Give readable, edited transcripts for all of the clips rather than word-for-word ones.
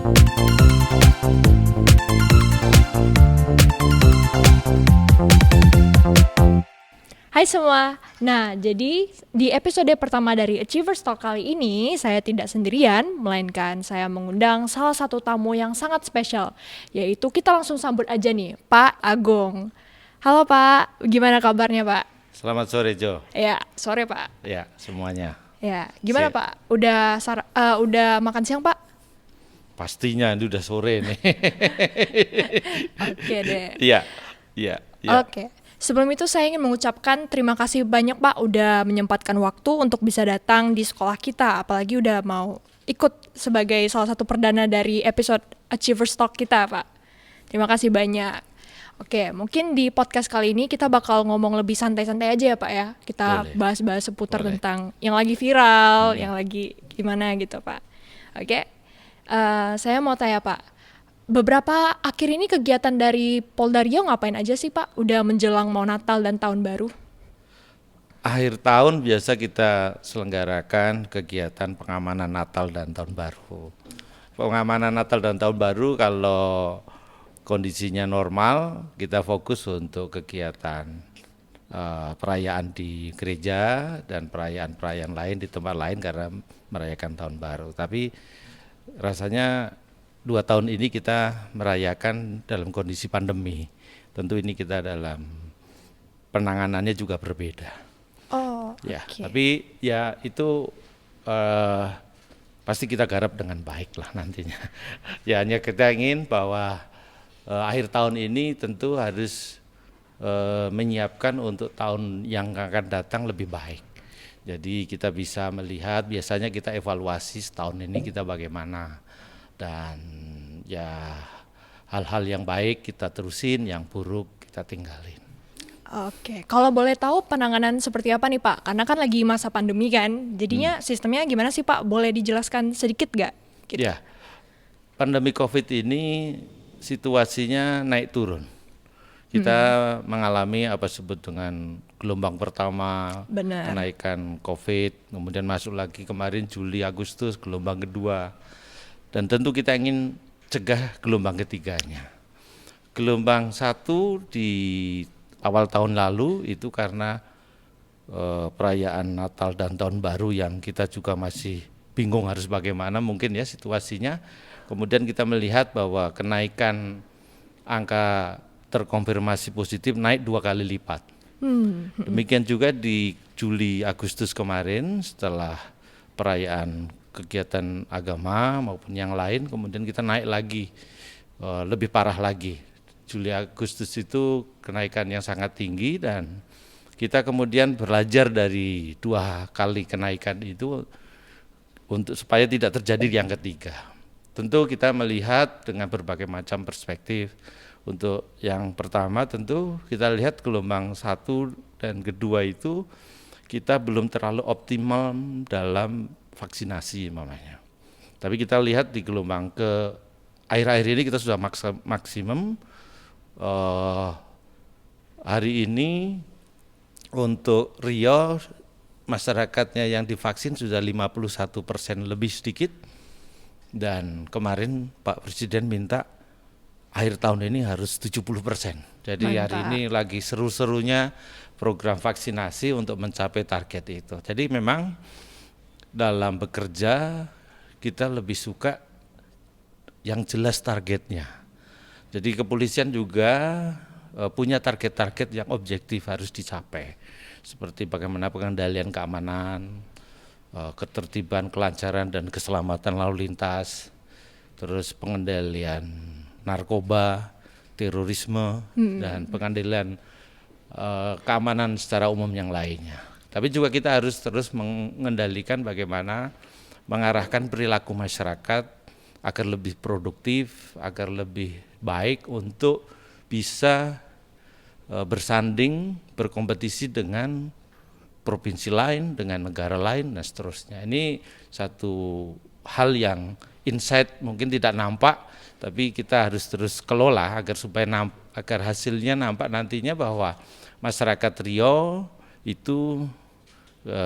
Hai semua, nah jadi di episode pertama dari Achievers Talk kali ini saya tidak sendirian, melainkan saya mengundang salah satu tamu yang sangat spesial, yaitu kita langsung sambut aja nih, Pak Agung. Halo Pak, gimana kabarnya Pak? Selamat sore Jo. Ya, sore Pak. Ya, semuanya. Ya, gimana Siap. Pak? Udah makan siang Pak? Pastinya ini udah sore nih. Oke deh. Iya, iya, iya. Oke. Sebelum itu saya ingin mengucapkan terima kasih banyak Pak udah menyempatkan waktu untuk bisa datang di sekolah kita, apalagi udah mau ikut sebagai salah satu perdana dari episode Achievers Talk kita Pak. Terima kasih banyak. Oke, mungkin di podcast kali ini kita bakal ngomong lebih santai-santai aja ya Pak ya. Kita Boleh. bahas-bahas seputar Boleh. tentang yang lagi viral, yang lagi gimana gitu Pak. Oke, saya mau tanya Pak, beberapa akhir ini kegiatan dari Polda Riau ngapain aja sih Pak? Udah menjelang mau Natal dan Tahun Baru. Akhir tahun biasa kita selenggarakan kegiatan pengamanan Natal dan Tahun Baru. Pengamanan Natal dan Tahun Baru kalau kondisinya normal, kita fokus untuk kegiatan perayaan di gereja dan perayaan-perayaan lain di tempat lain karena merayakan Tahun Baru. Tapi rasanya 2 tahun ini kita merayakan dalam kondisi pandemi. Tentu ini kita dalam penanganannya juga berbeda. Oh, Ya, oke. tapi ya itu pasti kita garap dengan baik lah nantinya. Ya hanya kita ingin bahwa akhir tahun ini tentu harus menyiapkan untuk tahun yang akan datang lebih baik. Jadi kita bisa melihat, biasanya kita evaluasi setahun ini kita bagaimana. Dan ya hal-hal yang baik kita terusin, yang buruk kita tinggalin. Oke, kalau boleh tahu penanganan seperti apa nih Pak? Karena kan lagi masa pandemi kan, jadinya sistemnya gimana sih Pak? Boleh dijelaskan sedikit nggak? Gitu. Ya, pandemi COVID ini situasinya naik turun. Kita mengalami apa disebut dengan gelombang pertama, Benar. kenaikan COVID, kemudian masuk lagi kemarin Juli Agustus gelombang kedua. Dan tentu kita ingin cegah gelombang ketiganya. Gelombang 1 di awal tahun lalu itu karena perayaan Natal dan Tahun Baru yang kita juga masih bingung harus bagaimana mungkin ya situasinya. Kemudian kita melihat bahwa kenaikan angka terkonfirmasi positif naik 2 kali lipat. Demikian juga di Juli Agustus kemarin setelah perayaan kegiatan agama maupun yang lain, kemudian kita naik lagi, lebih parah lagi. Juli Agustus itu kenaikan yang sangat tinggi dan kita kemudian belajar dari 2 kali kenaikan itu untuk supaya tidak terjadi yang ketiga. Tentu kita melihat dengan berbagai macam perspektif. Untuk yang pertama tentu kita lihat gelombang 1 dan kedua itu kita belum terlalu optimal dalam vaksinasi mamanya. Tapi kita lihat di gelombang ke akhir-akhir ini kita sudah maksimum. Hari ini untuk Riau masyarakatnya yang divaksin sudah 51% lebih sedikit. Dan kemarin Pak Presiden minta akhir tahun ini harus 70%. Jadi hari ini lagi seru-serunya program vaksinasi untuk mencapai target itu. Jadi memang dalam bekerja kita lebih suka yang jelas targetnya. Jadi kepolisian juga punya target-target yang objektif harus dicapai. Seperti bagaimana pengendalian keamanan, ketertiban, kelancaran dan keselamatan lalu lintas, terus pengendalian narkoba, terorisme dan pengendalian keamanan secara umum yang lainnya. Tapi juga kita harus terus mengendalikan bagaimana mengarahkan perilaku masyarakat agar lebih produktif, agar lebih baik untuk bisa bersanding, berkompetisi dengan provinsi lain, dengan negara lain dan seterusnya. Ini satu hal yang insight mungkin tidak nampak, tapi kita harus terus kelola agar agar hasilnya nampak nantinya bahwa masyarakat Riau itu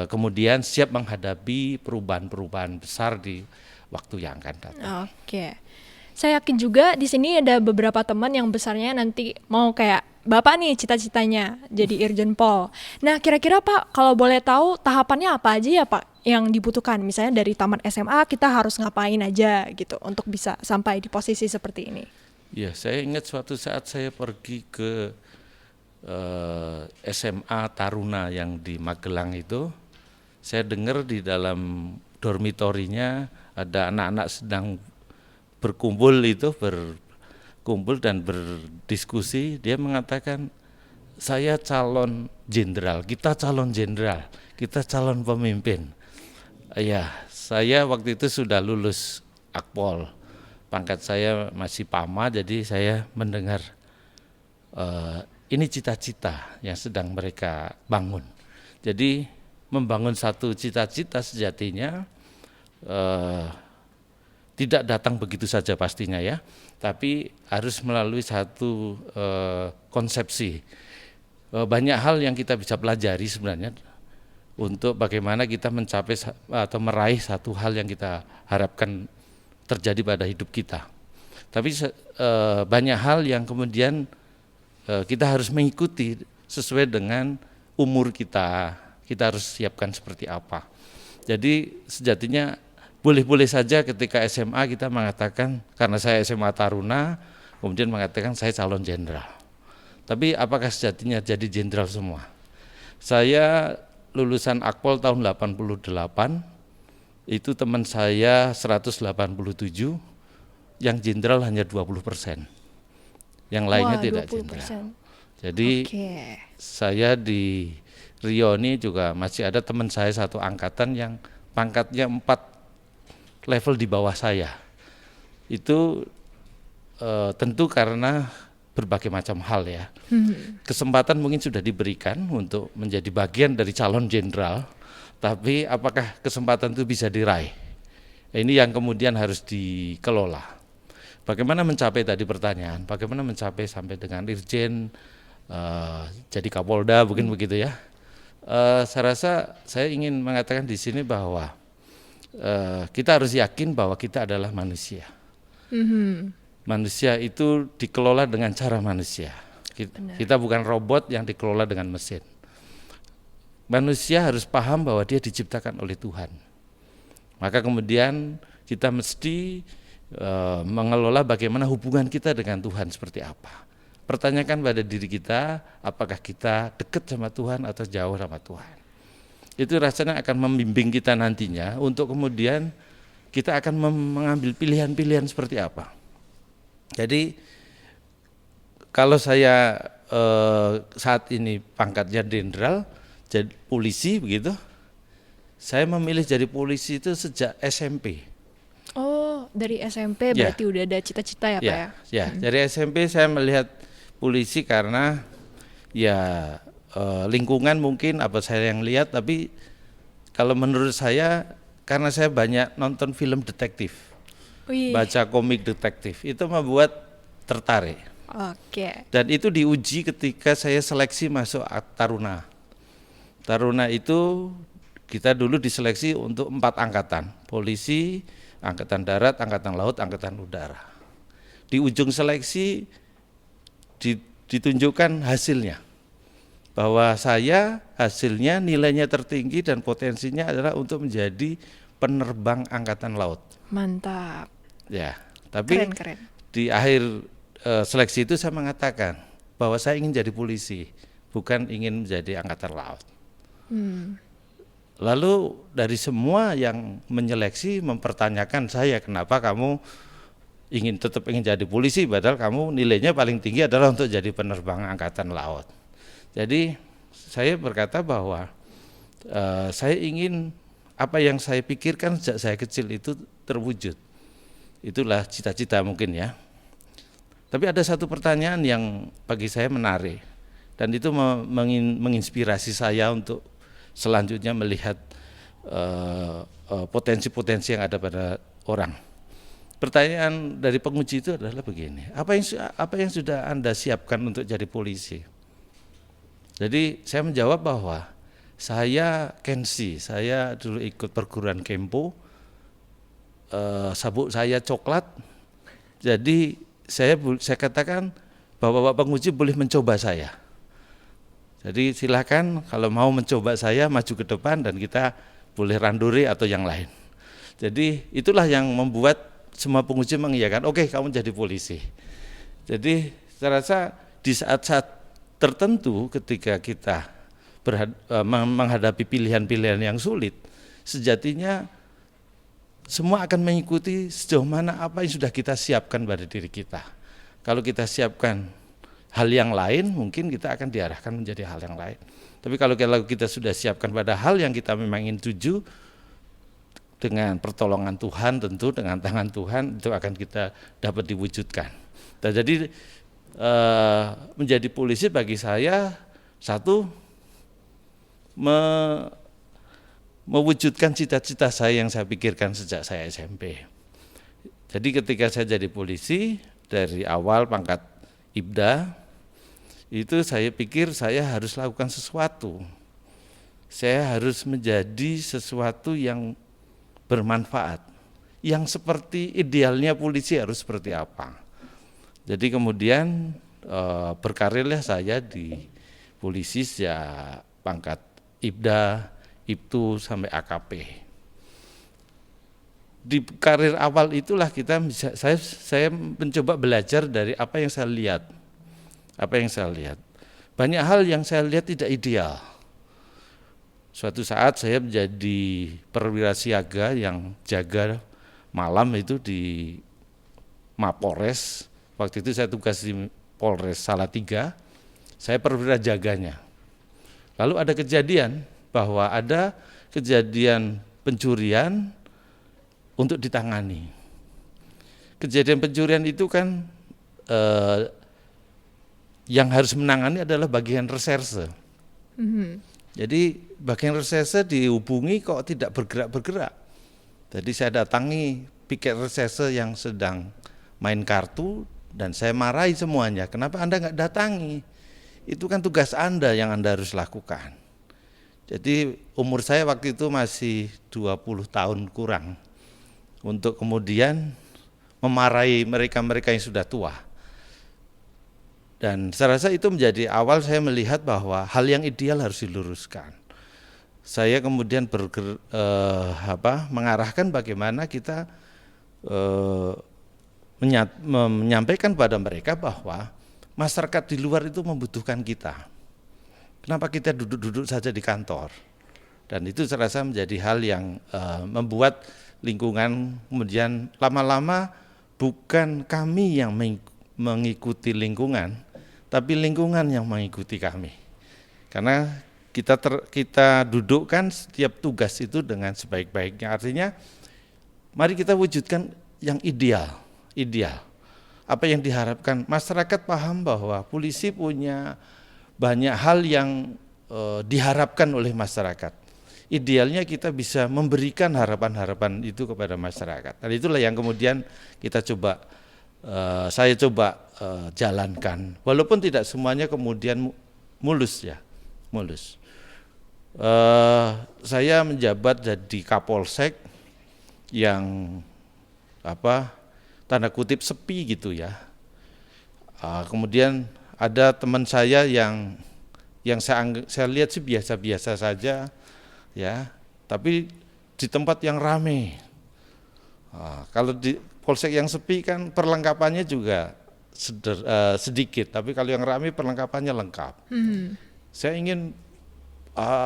kemudian siap menghadapi perubahan-perubahan besar di waktu yang akan datang. Oke. Saya yakin juga di sini ada beberapa teman yang besarnya nanti mau kayak Bapak nih cita-citanya jadi Irjen Pol. Nah, kira-kira Pak, kalau boleh tahu tahapannya apa aja ya Pak yang dibutuhkan? Misalnya dari tamat SMA kita harus ngapain aja gitu untuk bisa sampai di posisi seperti ini. Ya, saya ingat suatu saat saya pergi ke SMA Taruna yang di Magelang itu, saya dengar di dalam dormitorinya ada anak-anak sedang berkumpul dan berdiskusi. Dia mengatakan, saya calon jenderal, kita calon jenderal, kita calon pemimpin. Ya, saya waktu itu sudah lulus Akpol, pangkat saya masih Pama, jadi saya mendengar ini cita-cita yang sedang mereka bangun. Jadi membangun satu cita-cita sejatinya tidak datang begitu saja pastinya ya, tapi harus melalui satu konsepsi. Banyak hal yang kita bisa pelajari sebenarnya untuk bagaimana kita mencapai atau meraih satu hal yang kita harapkan terjadi pada hidup kita. Tapi banyak hal yang kemudian kita harus mengikuti sesuai dengan umur kita. Kita harus siapkan seperti apa. Jadi sejatinya boleh-boleh saja ketika SMA kita mengatakan, karena saya SMA Taruna, kemudian mengatakan saya calon jenderal. Tapi apakah sejatinya jadi jenderal semua? Saya lulusan Akpol tahun 88, itu teman saya 187, yang jenderal hanya 20%. Yang lainnya Wah, tidak 20%. jenderal. Jadi saya di Rio ini juga masih ada teman saya satu angkatan yang pangkatnya 4 level di bawah saya. Itu tentu karena berbagai macam hal ya. Kesempatan mungkin sudah diberikan untuk menjadi bagian dari calon jenderal, tapi apakah kesempatan itu bisa diraih? Ini yang kemudian harus dikelola. Bagaimana mencapai tadi pertanyaan, bagaimana mencapai sampai dengan Irjen, jadi Kapolda, mungkin begitu ya. Saya rasa saya ingin mengatakan di sini bahwa kita harus yakin bahwa kita adalah manusia. Manusia itu dikelola dengan cara manusia. Kita bukan robot yang dikelola dengan mesin. Manusia harus paham bahwa dia diciptakan oleh Tuhan. Maka kemudian kita mesti mengelola bagaimana hubungan kita dengan Tuhan seperti apa. Pertanyakan pada diri kita, apakah kita dekat sama Tuhan atau jauh sama Tuhan. Itu rasanya akan membimbing kita nantinya untuk kemudian kita akan mengambil pilihan-pilihan seperti apa. Jadi kalau saya saat ini pangkatnya jenderal, jadi polisi begitu, saya memilih jadi polisi itu sejak SMP. Oh, dari SMP berarti udah ada cita-cita ya Pak ya? Ya, dari SMP saya melihat polisi karena ya lingkungan mungkin apa saya yang lihat, tapi kalau menurut saya karena saya banyak nonton film detektif, baca komik detektif, itu membuat tertarik. Oke. Dan itu diuji ketika saya seleksi masuk Taruna. Taruna itu kita dulu diseleksi untuk 4 angkatan, polisi, angkatan darat, angkatan laut, angkatan udara. Di ujung seleksi ditunjukkan hasilnya, bahwa saya hasilnya nilainya tertinggi dan potensinya adalah untuk menjadi penerbang angkatan laut. Mantap. Ya, tapi keren. Di akhir seleksi itu saya mengatakan bahwa saya ingin jadi polisi, bukan ingin menjadi angkatan laut. Lalu dari semua yang menyeleksi mempertanyakan saya, kenapa kamu tetap ingin jadi polisi padahal kamu nilainya paling tinggi adalah untuk jadi penerbang angkatan laut. Jadi saya berkata bahwa saya ingin apa yang saya pikirkan sejak saya kecil itu terwujud. Itulah cita-cita mungkin ya. Tapi ada satu pertanyaan yang bagi saya menarik dan itu menginspirasi saya untuk selanjutnya melihat potensi-potensi yang ada pada orang. Pertanyaan dari penguji itu adalah begini, apa yang sudah Anda siapkan untuk jadi polisi? Jadi saya menjawab bahwa saya Kensi, saya dulu ikut perguruan Kempo, sabuk saya coklat, Jadi saya katakan bahwa Bapak penguji boleh mencoba saya. Jadi silakan kalau mau mencoba saya maju ke depan dan kita boleh randuri atau yang lain. Jadi itulah yang membuat semua penguji mengiyakan, oke, kamu jadi polisi. Jadi saya rasa di saat-saat tertentu ketika kita menghadapi pilihan-pilihan yang sulit, sejatinya semua akan mengikuti sejauh mana apa yang sudah kita siapkan pada diri kita. Kalau kita siapkan hal yang lain, mungkin kita akan diarahkan menjadi hal yang lain. Tapi kalau kita sudah siapkan pada hal yang kita memang ingin tuju, dengan pertolongan Tuhan, tentu dengan tangan Tuhan, itu akan kita dapat diwujudkan. Dan jadi menjadi polisi bagi saya, satu, mewujudkan cita-cita saya yang saya pikirkan sejak saya SMP. Jadi ketika saya jadi polisi, dari awal pangkat Ibda, itu saya pikir saya harus lakukan sesuatu. Saya harus menjadi sesuatu yang bermanfaat. Yang seperti idealnya polisi harus seperti apa. Jadi kemudian berkarirlah saya di polisi sejak pangkat Ibda, Ibtu sampai AKP. Di karir awal itulah saya mencoba belajar dari apa yang saya lihat. Banyak hal yang saya lihat tidak ideal. Suatu saat saya menjadi perwira siaga yang jaga malam itu di Mapolres. Waktu itu saya tugas di Polres Salatiga, saya perwira jaganya. Lalu ada kejadian bahwa ada kejadian pencurian untuk ditangani. Kejadian pencurian itu kan yang harus menangani adalah bagian reserse. Jadi bagian reserse dihubungi kok tidak bergerak-bergerak. Jadi saya datangi piket reserse yang sedang main kartu dan saya marahi semuanya. Kenapa Anda nggak datangi? Itu kan tugas Anda yang Anda harus lakukan. Jadi umur saya waktu itu masih 20 tahun kurang untuk kemudian memarahi mereka-mereka yang sudah tua. Dan saya rasa itu menjadi awal saya melihat bahwa hal yang ideal harus diluruskan. Saya kemudian mengarahkan bagaimana kita menyampaikan pada mereka bahwa masyarakat di luar itu membutuhkan kita. Kenapa kita duduk-duduk saja di kantor? Dan itu saya rasa menjadi hal yang membuat lingkungan kemudian lama-lama bukan kami yang mengikuti lingkungan, tapi lingkungan yang mengikuti kami. Karena kita dudukkan setiap tugas itu dengan sebaik-baiknya. Artinya mari kita wujudkan yang ideal. Apa yang diharapkan masyarakat paham bahwa polisi punya banyak hal yang diharapkan oleh masyarakat. Idealnya kita bisa memberikan harapan-harapan itu kepada masyarakat. Dan itulah yang kemudian saya coba jalankan. Walaupun tidak semuanya kemudian mulus. Saya menjabat jadi Kapolsek yang tanda kutip sepi gitu ya. Kemudian ada teman saya yang saya lihat sih biasa-biasa saja ya, tapi di tempat yang ramai. Kalau di polsek yang sepi kan perlengkapannya juga sedikit, tapi kalau yang ramai perlengkapannya lengkap. Saya ingin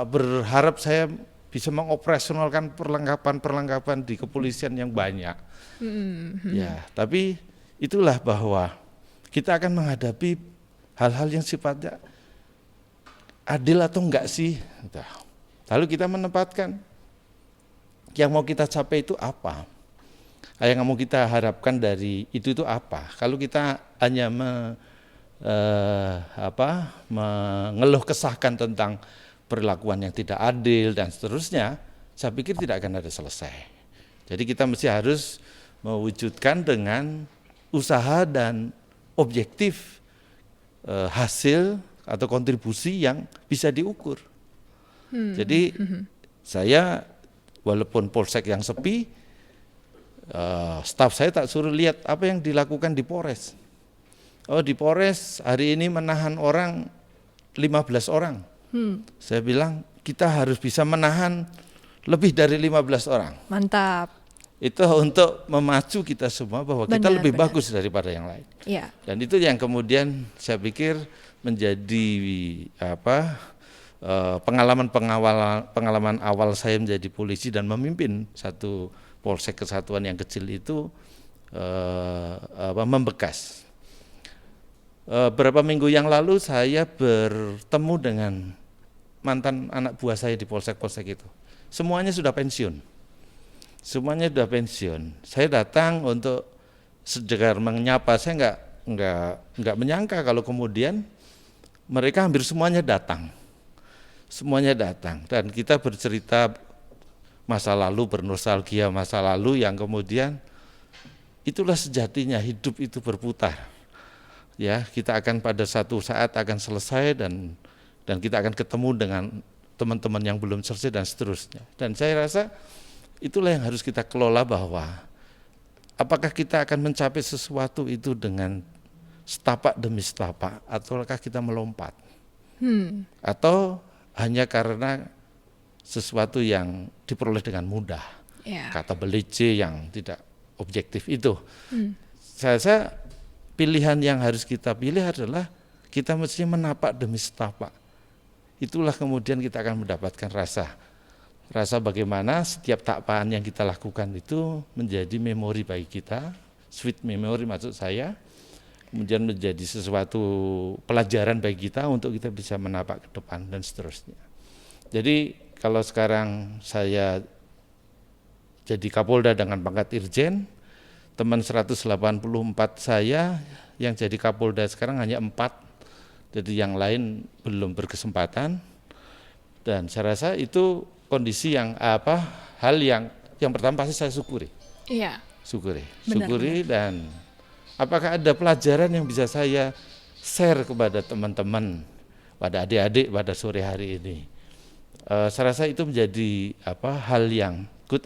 berharap saya bisa mengoperasionalkan perlengkapan di kepolisian yang banyak. Ya, tapi itulah bahwa kita akan menghadapi hal-hal yang sifatnya adil atau enggak sih. Lalu kita menempatkan yang mau kita capai itu apa, yang mau kita harapkan dari itu apa. Kalau kita hanya mengeluh kesahkan tentang perlakuan yang tidak adil dan seterusnya, saya pikir tidak akan ada selesai. Jadi kita mesti harus mewujudkan dengan usaha dan objektif hasil atau kontribusi yang bisa diukur. Jadi saya walaupun polsek yang sepi, Staf saya tak suruh lihat apa yang dilakukan di Polres. Oh, di Polres hari ini menahan orang 15 orang. Saya bilang kita harus bisa menahan lebih dari 15 orang. Mantap. Itu untuk memacu kita semua bahwa kita Benar, lebih benar. bagus daripada yang lain. Iya. Dan itu yang kemudian saya pikir menjadi pengalaman awal saya menjadi polisi dan memimpin satu polsek kesatuan yang kecil itu membekas. Beberapa minggu yang lalu saya bertemu dengan mantan anak buah saya di polsek-polsek itu. Semuanya sudah pensiun. Saya datang untuk sekedar menyapa. Saya nggak menyangka kalau kemudian mereka hampir semuanya datang. Dan kita bercerita masa lalu, bernostalgia masa lalu yang kemudian itulah sejatinya hidup itu berputar. Ya, kita akan pada satu saat akan selesai dan kita akan ketemu dengan teman-teman yang belum selesai dan seterusnya. Dan saya rasa itulah yang harus kita kelola, bahwa apakah kita akan mencapai sesuatu itu dengan setapak demi setapak, ataukah kita melompat, atau hanya karena sesuatu yang diperoleh dengan mudah, kata belice yang tidak objektif itu. Saya rasa pilihan yang harus kita pilih adalah kita mesti menapak demi setapak. Itulah kemudian kita akan mendapatkan rasa bagaimana setiap tapaan yang kita lakukan itu menjadi memori bagi kita, sweet memory maksud saya, kemudian menjadi sesuatu pelajaran bagi kita untuk kita bisa menapak ke depan dan seterusnya. Jadi kalau sekarang saya jadi Kapolda dengan pangkat Irjen, teman 184 saya yang jadi Kapolda sekarang hanya 4, jadi yang lain belum berkesempatan. Dan saya rasa itu kondisi yang hal yang pertama pasti saya syukuri. Iya. Syukuri. Dan apakah ada pelajaran yang bisa saya share kepada teman-teman, pada adik-adik pada sore hari ini. Saya rasa itu menjadi hal yang good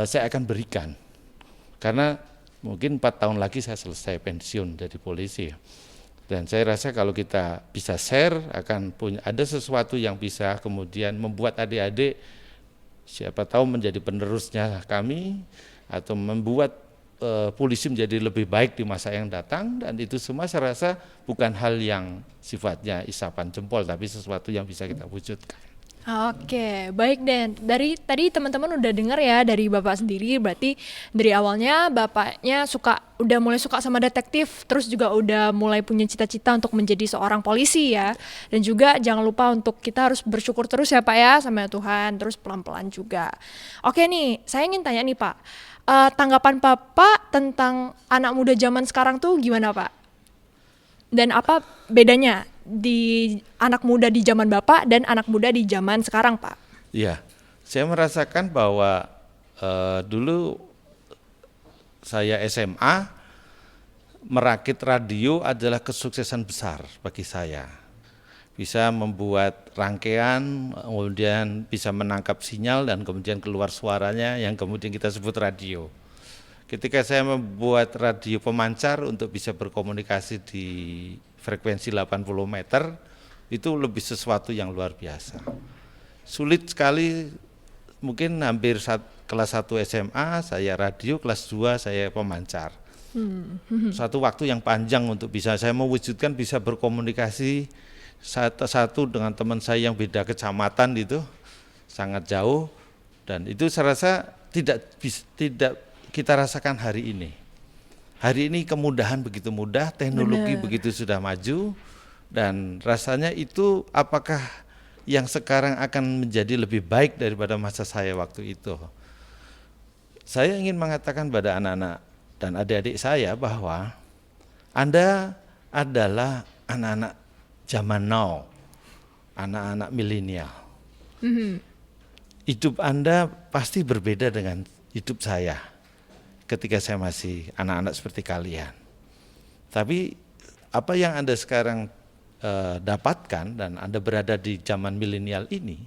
saya akan berikan. Karena mungkin 4 tahun lagi saya selesai pensiun dari polisi. Dan saya rasa kalau kita bisa share akan ada sesuatu yang bisa kemudian membuat adik-adik siapa tahu menjadi penerusnya kami, atau membuat polisi menjadi lebih baik di masa yang datang. Dan itu semua saya rasa bukan hal yang sifatnya isapan jempol, tapi sesuatu yang bisa kita wujudkan. Oke, baik Den. Dari tadi teman-teman udah dengar ya dari Bapak sendiri, berarti dari awalnya Bapaknya udah mulai suka sama detektif, terus juga udah mulai punya cita-cita untuk menjadi seorang polisi ya. Dan juga jangan lupa untuk kita harus bersyukur terus ya Pak ya sama Tuhan, terus pelan-pelan juga. Oke nih, saya ingin tanya nih Pak, tanggapan Bapak tentang anak muda zaman sekarang tuh gimana Pak? Dan apa bedanya di anak muda di zaman Bapak dan anak muda di zaman sekarang, Pak? Iya, saya merasakan bahwa dulu saya SMA, merakit radio adalah kesuksesan besar bagi saya. Bisa membuat rangkaian, kemudian bisa menangkap sinyal dan kemudian keluar suaranya yang kemudian kita sebut radio. Ketika saya membuat radio pemancar untuk bisa berkomunikasi di frekuensi 80 meter, itu lebih sesuatu yang luar biasa. Sulit sekali, mungkin hampir kelas 1 SMA saya radio, kelas 2 saya pemancar. Satu waktu yang panjang untuk bisa saya mewujudkan bisa berkomunikasi satu dengan teman saya yang beda kecamatan itu, sangat jauh. Dan itu saya rasa tidak kita rasakan hari ini. Hari ini kemudahan begitu mudah, teknologi begitu sudah maju, dan rasanya itu apakah yang sekarang akan menjadi lebih baik daripada masa saya waktu itu. Saya ingin mengatakan pada anak-anak dan adik-adik saya bahwa Anda adalah anak-anak zaman now, anak-anak milenial. Hidup Anda pasti berbeda dengan hidup saya ketika saya masih anak-anak seperti kalian. Tapi apa yang Anda sekarang dapatkan dan Anda berada di zaman milenial ini,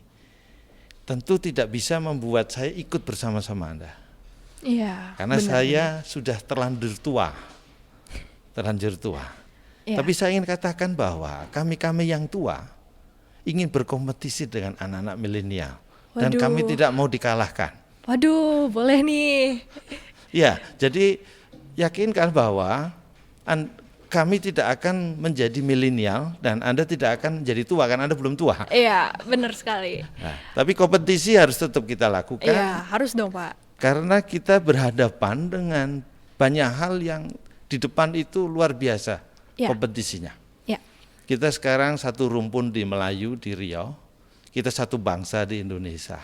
tentu tidak bisa membuat saya ikut bersama-sama Anda. Iya. Karena benar, saya sudah terlanjur tua. Iya. Tapi saya ingin katakan bahwa kami yang tua ingin berkompetisi dengan anak-anak milenial. Dan Waduh. kami tidak mau dikalahkan. Waduh, boleh nih. Ya, jadi yakinkan bahwa kami tidak akan menjadi milenial dan Anda tidak akan menjadi tua karena Anda belum tua. Iya, benar sekali. Nah, tapi kompetisi harus tetap kita lakukan. Iya, harus dong Pak. Karena kita berhadapan dengan banyak hal yang di depan itu luar biasa kompetisinya. Ya. Kita sekarang satu rumpun di Melayu, di Riau, kita satu bangsa di Indonesia.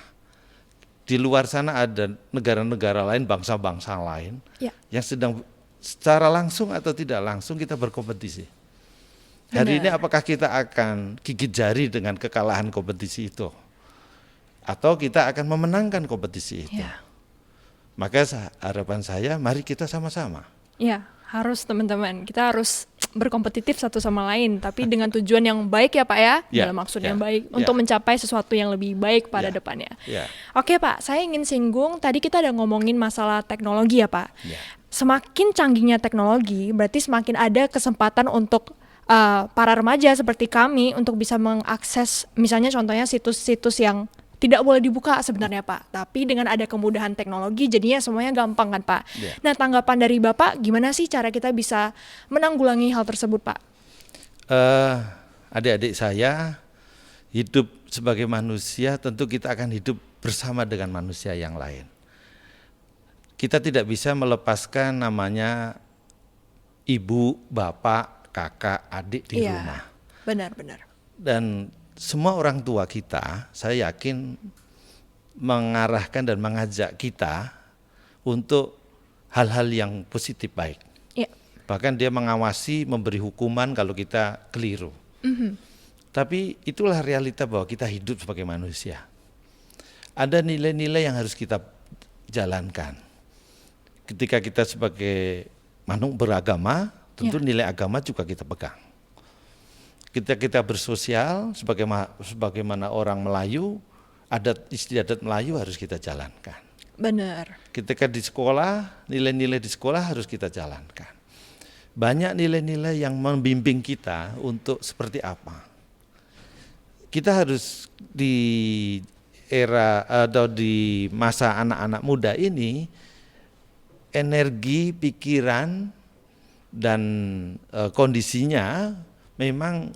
Di luar sana ada negara-negara lain, bangsa-bangsa lain yang sedang secara langsung atau tidak langsung kita berkompetisi. Hari ini apakah kita akan gigit jari dengan kekalahan kompetisi itu? Atau kita akan memenangkan kompetisi itu? Maka harapan saya, mari kita sama-sama. Ya, harus teman-teman. Kita harus berkompetitif satu sama lain, tapi dengan tujuan yang baik ya Pak ya, dalam maksud yang baik, untuk mencapai sesuatu yang lebih baik pada depannya. Oke Pak, saya ingin singgung, tadi kita udah ngomongin masalah teknologi ya Pak. Semakin canggihnya teknologi, berarti semakin ada kesempatan untuk para remaja seperti kami untuk bisa mengakses, misalnya contohnya situs-situs yang tidak boleh dibuka sebenarnya Pak, tapi dengan ada kemudahan teknologi jadinya semuanya gampang kan Pak. Nah, tanggapan dari Bapak gimana sih cara kita bisa menanggulangi hal tersebut Pak? Adik-adik saya hidup sebagai manusia, tentu kita akan hidup bersama dengan manusia yang lain. Kita tidak bisa melepaskan namanya ibu, bapak, kakak, adik di rumah. Benar-benar. Dan semua orang tua kita, saya yakin mengarahkan dan mengajak kita untuk hal-hal yang positif baik. Bahkan dia mengawasi, memberi hukuman kalau kita keliru. Tapi itulah realita bahwa kita hidup sebagai manusia. Ada nilai-nilai yang harus kita jalankan. Ketika kita sebagai makhluk beragama, tentu nilai agama juga kita pegang. Kita bersosial, sebagaimana orang Melayu, adat istiadat Melayu harus kita jalankan. Benar. Ketika di sekolah, nilai-nilai di sekolah harus kita jalankan. Banyak nilai-nilai yang membimbing kita untuk seperti apa. Kita harus di era atau di masa anak-anak muda ini, energi, pikiran, dan kondisinya memang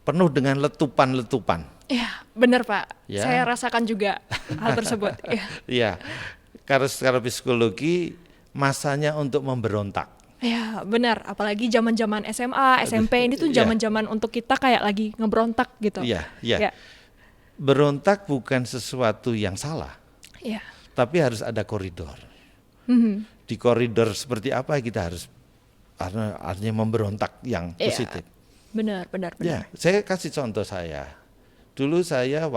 penuh dengan letupan-letupan. Iya, benar Pak. Saya rasakan juga hal tersebut. Iya, karena secara psikologi masanya untuk memberontak. Ya benar, apalagi zaman-zaman SMA, SMP ini tuh zaman-zaman untuk kita kayak lagi ngeberontak gitu. Iya. Berontak bukan sesuatu yang salah, tapi harus ada koridor. Di koridor seperti apa kita harus artinya memberontak yang positif. Benar. Ya, saya kasih contoh saya. Dulu saya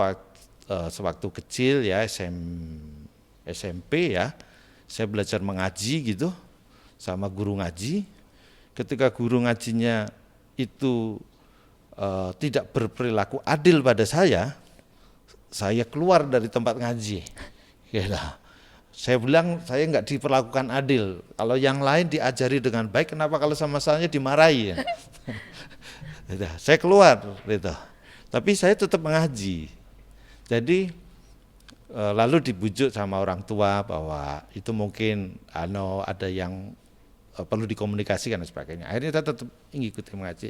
sewaktu kecil ya SMP ya, saya belajar mengaji gitu sama guru ngaji. Ketika guru ngajinya itu tidak berperilaku adil pada saya keluar dari tempat ngaji. Gitu. Saya bilang saya nggak diperlakukan adil. Kalau yang lain diajari dengan baik, kenapa kalau sama saya dimarahi? Gitu. Saya keluar, gitu. Tapi saya tetap mengaji. Jadi lalu dibujuk sama orang tua bahwa itu mungkin ada yang perlu dikomunikasikan dan sebagainya. Akhirnya saya tetap mengikuti mengaji.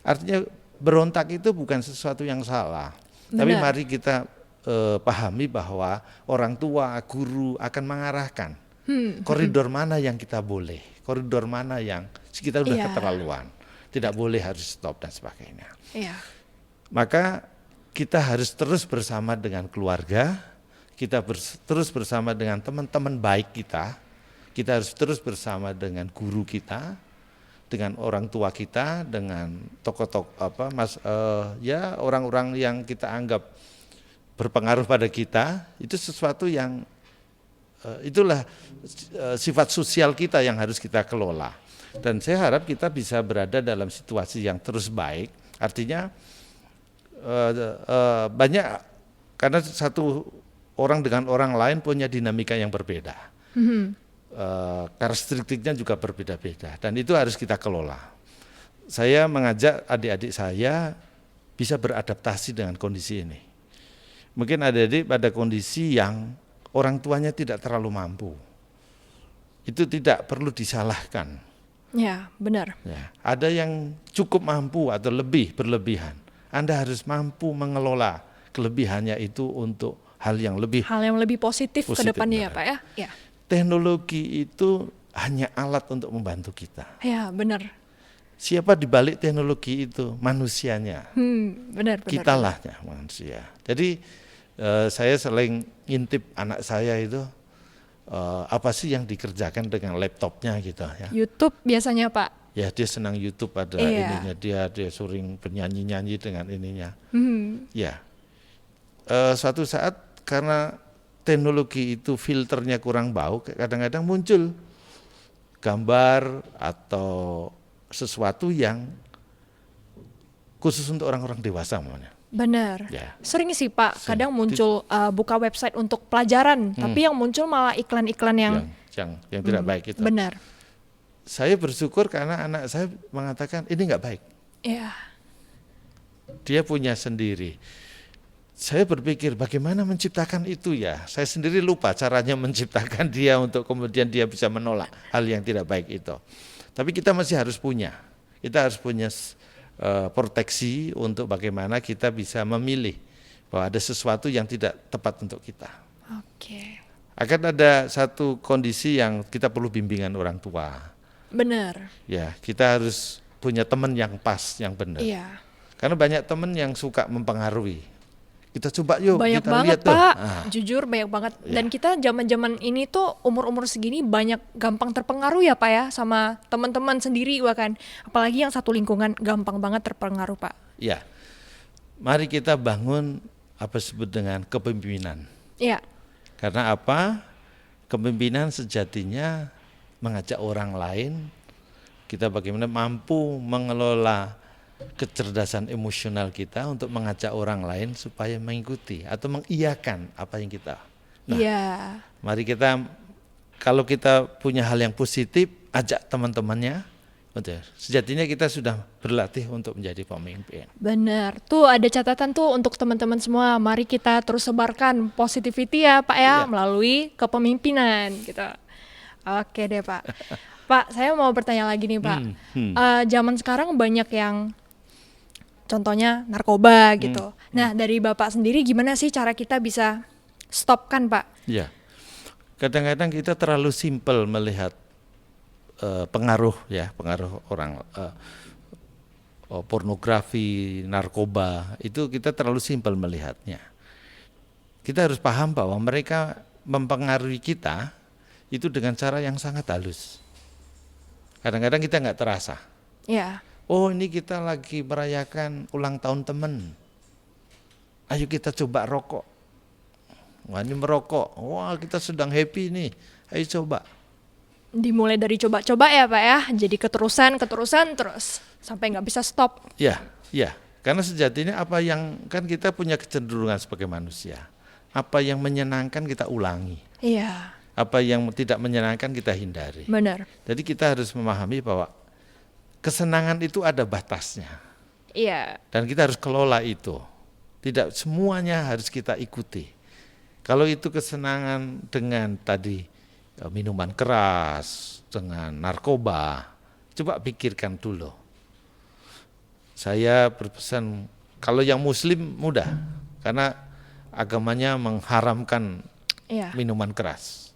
Artinya berontak itu bukan sesuatu yang salah. Tapi mari kita pahami bahwa orang tua, guru akan mengarahkan koridor mana yang kita boleh, koridor mana yang kita sudah keterlaluan, tidak boleh, harus stop dan sebagainya. Maka kita harus terus bersama dengan keluarga, kita terus bersama dengan teman-teman baik kita harus terus bersama dengan guru kita, dengan orang tua kita, dengan tokoh-tokoh orang-orang yang kita anggap berpengaruh pada kita. Itu sesuatu yang itulah sifat sosial kita yang harus kita kelola. Dan saya harap kita bisa berada dalam situasi yang terus baik. Artinya banyak, karena satu orang dengan orang lain punya dinamika yang berbeda. Karakteristiknya juga berbeda-beda dan itu harus kita kelola. Saya mengajak adik-adik saya bisa beradaptasi dengan kondisi ini. Mungkin adik-adik pada kondisi yang orang tuanya tidak terlalu mampu. Itu tidak perlu disalahkan. Ya, benar. Ya, ada yang cukup mampu atau lebih berlebihan. Anda harus mampu mengelola kelebihannya itu untuk hal yang lebih Positif ke depannya ya Pak ya. Ya. Teknologi itu hanya alat untuk membantu kita. Ya, benar. Siapa di balik teknologi itu? Manusianya. Benar. Kitalah manusia. Jadi saya sering ngintip anak saya itu apa sih yang dikerjakan dengan laptopnya gitu ya. YouTube biasanya Pak. Ya dia senang YouTube ada ininya, dia sering bernyanyi-nyanyi dengan ininya. Ya. Suatu saat karena teknologi itu filternya kurang bau, kadang-kadang muncul gambar atau sesuatu yang khusus untuk orang-orang dewasa namanya. Benar. Ya. Sering sih Pak, kadang muncul buka website untuk pelajaran, tapi yang muncul malah iklan-iklan yang tidak baik itu. Benar. Saya bersyukur karena anak saya mengatakan ini nggak baik. Iya. Dia punya sendiri. Saya berpikir bagaimana menciptakan itu ya. Saya sendiri lupa caranya menciptakan dia untuk kemudian dia bisa menolak hal yang tidak baik itu. Tapi kita masih harus punya. Kita harus punya proteksi untuk bagaimana kita bisa memilih bahwa ada sesuatu yang tidak tepat untuk kita. Oke. Akan ada satu kondisi yang kita perlu bimbingan orang tua. Benar. Ya, kita harus punya teman yang pas, yang benar. Iya. Karena banyak teman yang suka mempengaruhi. Kita coba yuk, banyak kita banget lihat tuh. Pak, jujur banyak banget. Ya. Dan kita zaman-zaman ini tuh umur-umur segini banyak gampang terpengaruh ya Pak ya sama teman-teman sendiri bahkan. Apalagi yang satu lingkungan gampang banget terpengaruh Pak. Ya, mari kita bangun apa disebut dengan kepemimpinan. Iya. Karena apa? Kepemimpinan sejatinya mengajak orang lain, kita bagaimana mampu mengelola kecerdasan emosional kita untuk mengajak orang lain supaya mengikuti atau mengiyakan apa yang kita. Iya. Mari kita, kalau kita punya hal yang positif, ajak teman-temannya. Sejatinya kita sudah berlatih untuk menjadi pemimpin. Benar. Tuh ada catatan tuh untuk teman-teman semua. Mari kita terus sebarkan positivity ya Pak ya, melalui kepemimpinan gitu. Oke deh Pak. Pak, saya mau bertanya lagi nih Pak. Zaman sekarang banyak yang contohnya narkoba gitu. Nah dari Bapak sendiri gimana sih cara kita bisa stopkan Pak? Ya, kadang-kadang kita terlalu simpel melihat pengaruh orang pornografi, narkoba, itu kita terlalu simpel melihatnya. Kita harus paham bahwa mereka mempengaruhi kita itu dengan cara yang sangat halus. Kadang-kadang kita nggak terasa. Ya. Oh ini kita lagi merayakan ulang tahun teman. Ayo kita coba rokok. Wah ini merokok. Wah kita sedang happy nih. Ayo coba. Dimulai dari coba-coba ya Pak ya. Jadi keterusan terus sampai nggak bisa stop. Ya. Karena sejatinya apa yang kan kita punya kecenderungan sebagai manusia. Apa yang menyenangkan kita ulangi. Iya. Apa yang tidak menyenangkan kita hindari. Benar. Jadi kita harus memahami bahwa kesenangan itu ada batasnya. Iya. Dan kita harus kelola itu. Tidak semuanya harus kita ikuti. Kalau itu kesenangan dengan tadi minuman keras, dengan narkoba, coba pikirkan dulu. Saya berpesan, kalau yang muslim mudah, karena agamanya mengharamkan minuman keras.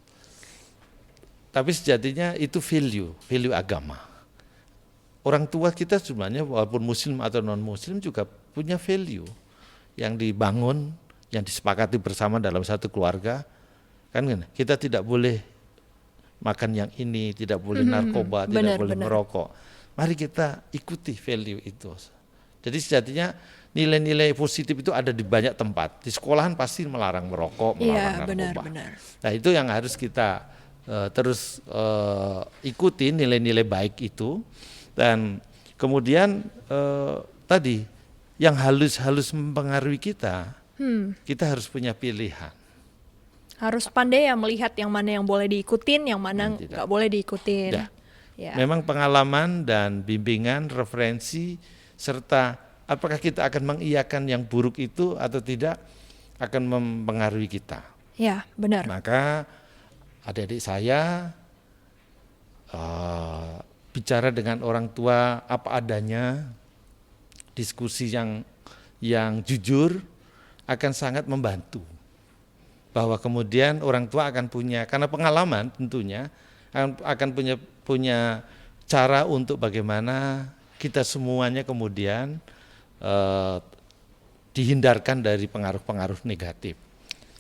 Tapi sejatinya itu value agama. Orang tua kita sebenarnya walaupun muslim atau non muslim juga punya value yang dibangun, yang disepakati bersama dalam satu keluarga. Kan kita tidak boleh makan yang ini, tidak boleh narkoba, tidak boleh merokok. Mari kita ikuti value itu. Jadi sejatinya nilai-nilai positif itu ada di banyak tempat. Di sekolahan pasti melarang merokok, melarang narkoba. Benar. Nah itu yang harus kita terus ikuti nilai-nilai baik itu. Dan kemudian tadi yang halus-halus mempengaruhi kita, kita harus punya pilihan. Harus pandai ya melihat yang mana yang boleh diikutin, yang mana nggak boleh diikutin. Tidak. Ya. Memang pengalaman dan bimbingan, referensi, serta apakah kita akan mengiyakan yang buruk itu atau tidak akan mempengaruhi kita. Ya, benar. Maka adik-adik saya bicara dengan orang tua apa adanya, diskusi yang jujur akan sangat membantu. Bahwa kemudian orang tua akan punya, karena pengalaman tentunya akan punya cara untuk bagaimana kita semuanya kemudian dihindarkan dari pengaruh-pengaruh negatif.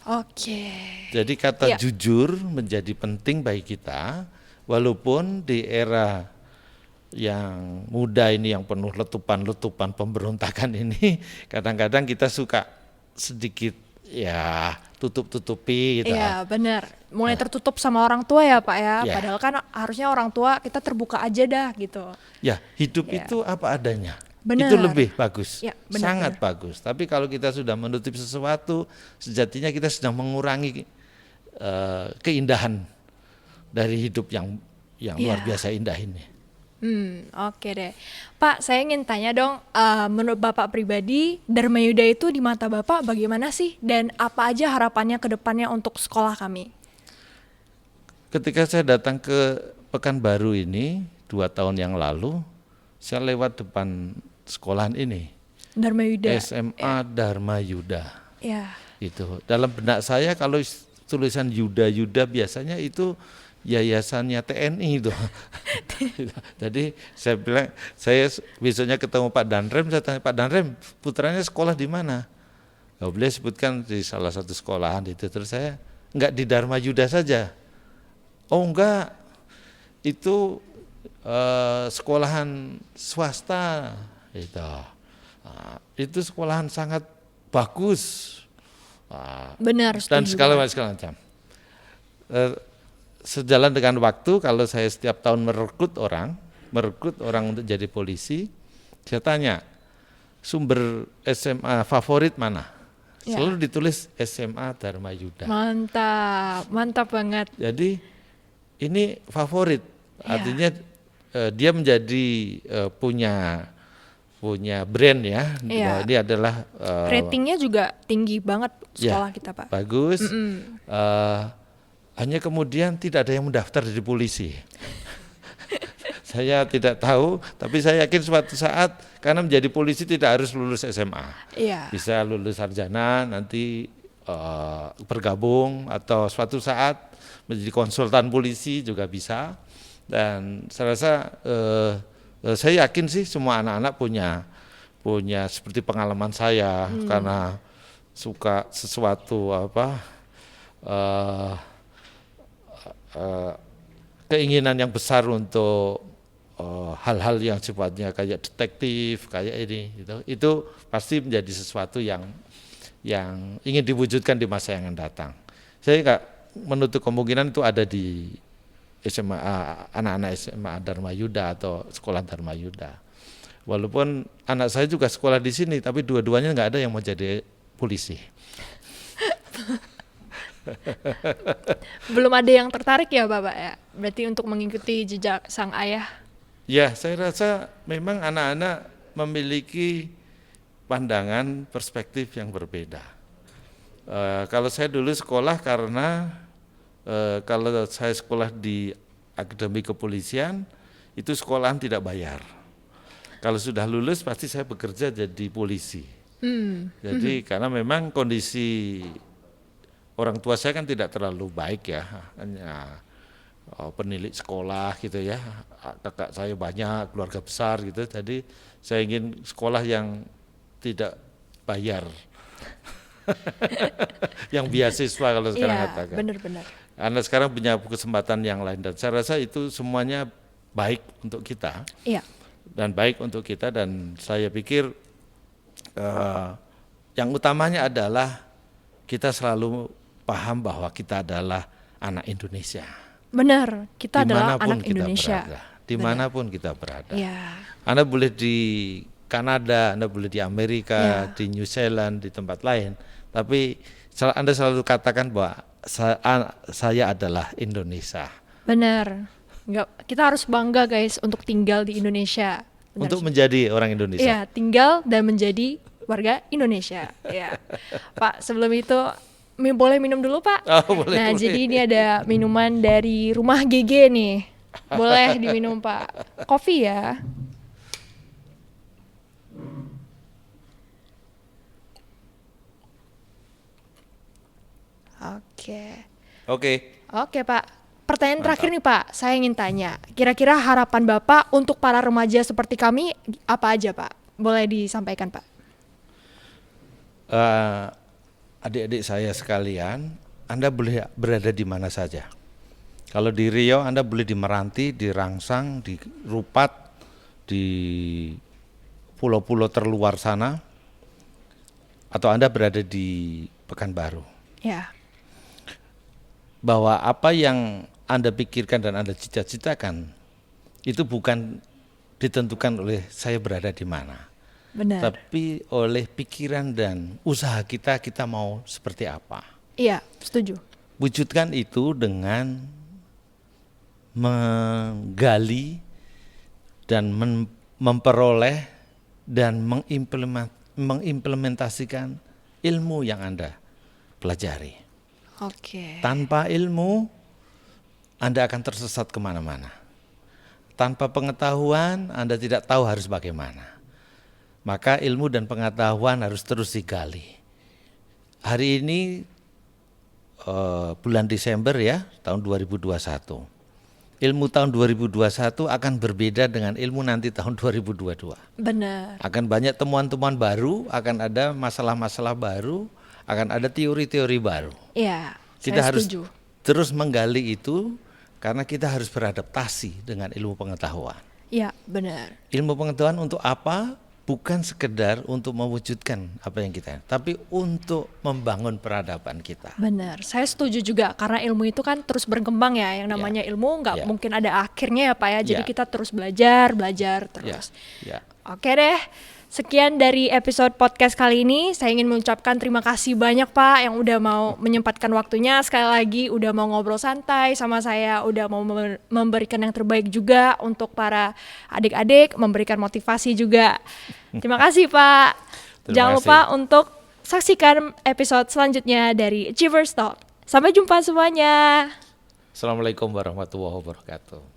Oke. Jadi kata jujur menjadi penting bagi kita, walaupun di era yang muda ini yang penuh letupan-letupan pemberontakan ini, kadang-kadang kita suka sedikit ya tutup-tutupi gitu. Iya benar, mulai tertutup sama orang tua ya Pak ya, Ya. padahal kan harusnya orang tua kita terbuka aja dah gitu. Ya, hidup itu apa adanya. Benar. Itu lebih bagus, Ya, benar, sangat bagus. Tapi kalau kita sudah menutupi sesuatu, sejatinya kita sedang mengurangi keindahan dari hidup yang luar biasa indah ini. Oke deh. Pak, saya ingin tanya dong, menurut Bapak pribadi, Dharma Yuda itu di mata Bapak bagaimana sih? Dan apa aja harapannya ke depannya untuk sekolah kami? Ketika saya datang ke Pekanbaru ini 2 tahun yang lalu, saya lewat depan sekolahan ini, Dharma Yuda. SMA Dharma Yuda. Ya. Itu dalam benak saya kalau tulisan Yuda biasanya itu yayasannya TNI itu. Jadi saya bilang, saya besoknya ketemu Pak Danrem, saya tanya Pak Danrem, putranya sekolah di mana? Beliau sebutkan di salah satu sekolahan itu. Terus saya, enggak di Dharma Yuda saja. Oh enggak, itu sekolahan swasta itu. Itu sekolahan sangat bagus. Benar. Dan segala macam. Sejalan dengan waktu, kalau saya setiap tahun merekrut orang untuk jadi polisi, saya tanya, sumber SMA favorit mana? Selalu ditulis SMA Dharma Yuda. Mantap banget. Jadi ini favorit, artinya dia menjadi punya brand ya. Bahwa ini adalah ratingnya juga tinggi banget sekolah kita Pak. Bagus. Hanya kemudian tidak ada yang mendaftar jadi polisi. Saya tidak tahu, tapi saya yakin suatu saat karena menjadi polisi tidak harus lulus SMA. Iya. Bisa lulus sarjana, nanti bergabung atau suatu saat menjadi konsultan polisi juga bisa. Dan saya rasa saya yakin sih semua anak-anak punya seperti pengalaman saya karena suka sesuatu keinginan yang besar untuk hal-hal yang sifatnya kayak detektif, kayak ini, itu pasti menjadi sesuatu yang ingin diwujudkan di masa yang akan datang. Saya nggak menutup kemungkinan itu ada di SMA, anak-anak SMA Dharma Yuda atau sekolah Dharma Yuda. Walaupun anak saya juga sekolah di sini, tapi dua-duanya nggak ada yang mau jadi polisi. Belum ada yang tertarik ya Bapak ya? Berarti untuk mengikuti jejak sang ayah? Ya, saya rasa memang anak-anak memiliki pandangan perspektif yang berbeda. Kalau saya dulu sekolah karena kalau saya sekolah di Akademi Kepolisian, itu sekolahan tidak bayar. Kalau sudah lulus pasti saya bekerja jadi polisi. Jadi karena memang kondisi orang tua saya kan tidak terlalu baik ya, hanya penilik sekolah gitu ya, kakak saya banyak, keluarga besar gitu, jadi saya ingin sekolah yang tidak bayar, yang beasiswa kalau sekarang katakan. Benar-benar. Anda sekarang punya kesempatan yang lain dan saya rasa itu semuanya baik untuk kita, dan baik untuk kita, dan saya pikir yang utamanya adalah kita selalu paham bahwa kita adalah anak Indonesia. Benar, kita adalah anak kita Indonesia. Dimanapun kita berada. Ya. Anda boleh di Kanada, Anda boleh di Amerika, di New Zealand, di tempat lain. Tapi Anda selalu katakan bahwa saya adalah Indonesia. Benar. Kita harus bangga guys untuk tinggal di Indonesia. Benar. Untuk menjadi orang Indonesia. Iya, tinggal dan menjadi warga Indonesia. Ya, Pak. Sebelum itu boleh minum dulu Pak. Boleh, nah, boleh. jadi ini ada minuman dari Rumah GG nih. Boleh diminum Pak. Kopi ya. Oke Pak. Pertanyaan terakhir nih Pak, saya ingin tanya. Kira-kira harapan Bapak untuk para remaja seperti kami apa aja Pak? Boleh disampaikan Pak. Adik-adik saya sekalian, Anda boleh berada di mana saja. Kalau di Riau, Anda boleh di Meranti, di Rangsang, di Rupat, di pulau-pulau terluar sana, atau Anda berada di Pekanbaru. Ya. Bahwa apa yang Anda pikirkan dan Anda cita-citakan, itu bukan ditentukan oleh saya berada di mana. Benar. Tapi oleh pikiran dan usaha kita mau seperti apa. Iya, setuju. Wujudkan itu dengan menggali dan memperoleh dan mengimplementasikan ilmu yang Anda pelajari. Oke. Tanpa ilmu, Anda akan tersesat kemana-mana. Tanpa pengetahuan, Anda tidak tahu harus bagaimana. Maka ilmu dan pengetahuan harus terus digali. Hari ini bulan Desember ya, tahun 2021. Ilmu tahun 2021 akan berbeda dengan ilmu nanti tahun 2022. Benar. Akan banyak temuan-temuan baru, akan ada masalah-masalah baru, akan ada teori-teori baru. Iya, Kita saya harus setuju. terus menggali itu karena kita harus beradaptasi dengan ilmu pengetahuan. Iya, benar. Ilmu pengetahuan untuk apa? Bukan sekedar untuk mewujudkan apa yang kita, tapi untuk membangun peradaban kita. Benar, saya setuju juga karena ilmu itu kan terus berkembang ya. Yang namanya ilmu nggak mungkin ada akhirnya ya Pak ya. Jadi kita terus belajar terus. Oke deh, sekian dari episode podcast kali ini. Saya ingin mengucapkan terima kasih banyak Pak yang udah mau menyempatkan waktunya. Sekali lagi udah mau ngobrol santai sama saya, udah mau memberikan yang terbaik juga untuk para adik-adik, memberikan motivasi juga. Terima kasih Pak. Jangan lupa untuk saksikan episode selanjutnya dari Achievers Talk. Sampai jumpa semuanya. Assalamualaikum warahmatullahi wabarakatuh.